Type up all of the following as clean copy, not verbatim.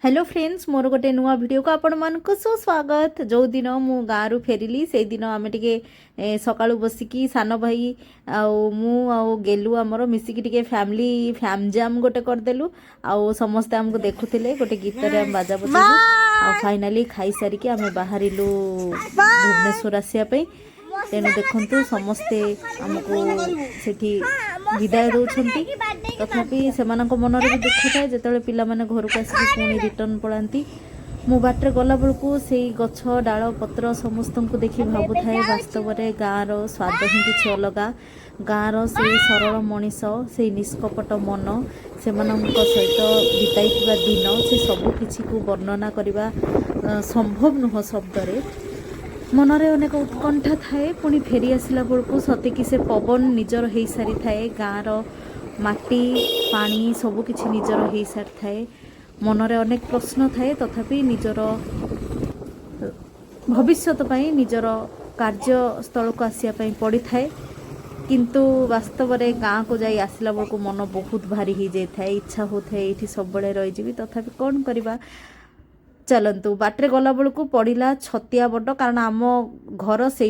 Hello friends मोर गोटे नुआ video को आपण मानक सो स्वागत। जो दिन मु गाँव फेरिली से दिन आम टे सकाळु बसिकी सान भाई आउ गेलु आमर मिसिकी टे फैमिली फैमजाम गोटे करदेलु आउ समस्ते आमको देखुले गोटे गीत आम बाजा बजेलु आ फाइनाली खाई सारिकी आम बाहरिलु भुवनेश्वर आसिया पे। तेणु देखु समस्ते आमको सेठी विदाय दौरान तथापि से मनर भी दुख थाए जो पिला माने घर को आसिक पुणी रिटर्न पड़ाती। मु बाटर गला बेलू से गछ डाल पत्र समस्त को देखी भावु थाए वास्तव में गाँव स्वाद ही किसी अलग। गाँव से सरल मनीष से निष्कपट मन से सहित बिताई दिन से सबकि को वर्णना करने संभव नुह शब्द मनरे अनेक उत्कंठा थाए। पुणी फेरी आसला बेलू सतेकी से पवन निजर हो सारी थाए। गाँव माटी पानी सबकि निजर हो सारी थाए। मनरे अनेक प्रश्न थाए तथापि निजर भविष्यत पाई निजर कार्यस्थल को आसिया पड़ी थाए। किंतु वास्तव में गाँ को जाई आसला बेलू मन बहुत भारी हो जाए। इच्छा होता है ये सब रही तथापि कौन करवा। चलतु बाटे गला बेलू पड़ा छतिया बड़ कारण आम घर से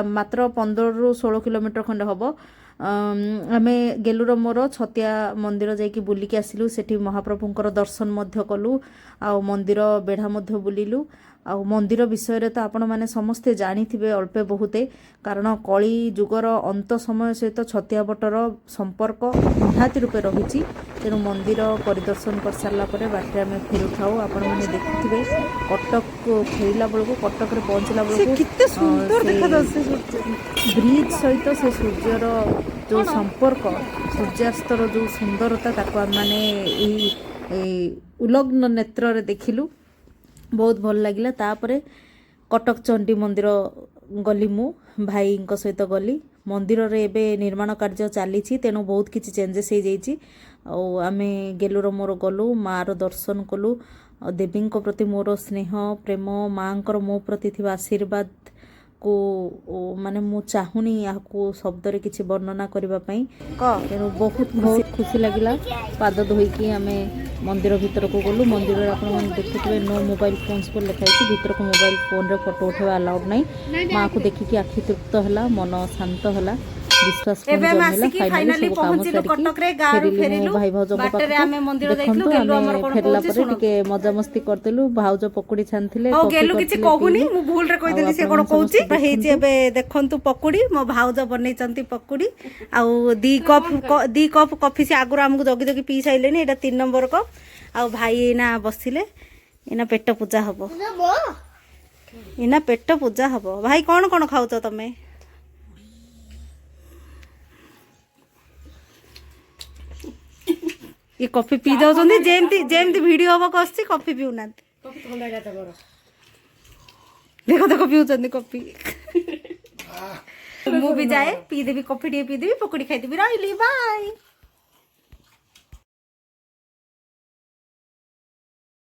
मात्र 15 ରୁ 16 किलोमीटर खंडे हम। आम गेलुर मोर छतिया मंदिर जाकि बुलिकी आसिलु। सेठी महाप्रभुंकर दर्शन कलु आ मंदिर बेढ़ा बुलिलु। आ मंदिर विषय तो आपण मैंने समस्ते जानी अल्पे बहुते कारण कली जुगर अंत समय सहित छतिया बटर संपर्क निहाती रूपे रही। तेणु मंदिर परिदर्शन कर सारा बाटे आम फेरु था। आपण मैंने देखुवे कटक फेरला बेलू कटक पहुँचला बेलू ब्रिज सहित से सूर्यर जो संपर्क सूर्यास्तर जो सुंदरता ताको आम माने उलग्न नेत्र देखिलु। बहुत भल लगिला। तापरे कटक चंडी मंदिर गली मु भाई सहित गली। मंदिर रे एबे निर्माण कार्य चली तेणु बहुत किसी चेंजेस हो जाइए। आमे गेलुर मोर गलु मार दर्शन कलु। देवी प्रति मोर स्नेह प्रेम माँ मो प्रति थिबा आशीर्वाद को माने मु चाहूनी यहाँ शब्द रे किसी वर्णना करने तेणु बहुत खुशी लगिला। पाद धोईकी आम मंदिर भीतर को गलु। मंदिर में आप देखुए नो मोबाइल फोन्स पर लिखाई भीतर को मोबाइल फोन रे फोटो उठा अलाउड नहीं। माँ को देखिकी आखि तृप्त है मन शांत है विश्वास फाइनाली पहुंचलु कटक रे गारू फेरिलु बाटे रे आमे मंदिर देखलु गेलु हमर कोन पहुंची सुनो टिके मजा मस्ती करतेलु। भाउज पकुड़ी छानथिले ओ गेलु किछि कहूनी मु भूल रे कहि देली से कोन कहूची हेची एबे देखंतु पकुड़ी मो भाउज बनै चंती पकुड़ी आ दी कप कॉफी से आगुर हमकु जगी जगी पी साइलेनी। एटा 3 नंबर कप आ भाई ना बसिले इना पेट पूजा हबो इना पेट पूजा हबो। भाई कोन कोन खाउ तो तमे ये कॉफी पी जाऊँ जेमती वीडियो हम कसी कॉफी पीऊना देखो देखो पीऊँ कॉफी मु भी जाए पीदेवी कॉफी टे पीदेवी पकड़ी खाईदेवी रही बाय।